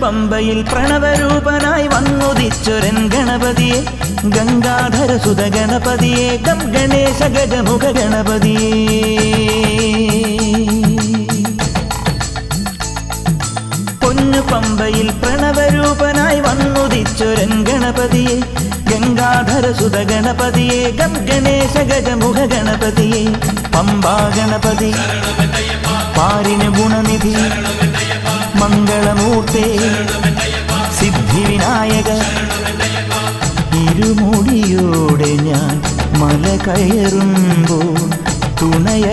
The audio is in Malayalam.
പമ്പയിൽ പ്രണവരൂപനായി വന്നുദിച്ചൊരൻ ഗണപതിയെ ഗംഗാധരസുത ഗണപതിയെ ഗം ഗണേശ ഗജമുഖ ഗണപതിയെ പമ്പയിൽ പ്രണവരൂപനായി വന്നുദിച്ചൊരൻ ഗണപതിയെ ഗംഗാധരസുത ഗണപതിയെ ഗം ഗണേശ ഗജമുഖ ഗണപതിയെ പമ്പാ ഗണപതി പാരിന് ഗുണനിധി മംഗളമൂർത്തേ സിദ്ധിവിനായക ഇരുമുടിയോടെ ഞാൻ മല കയറുമ്പോൾ തുണയ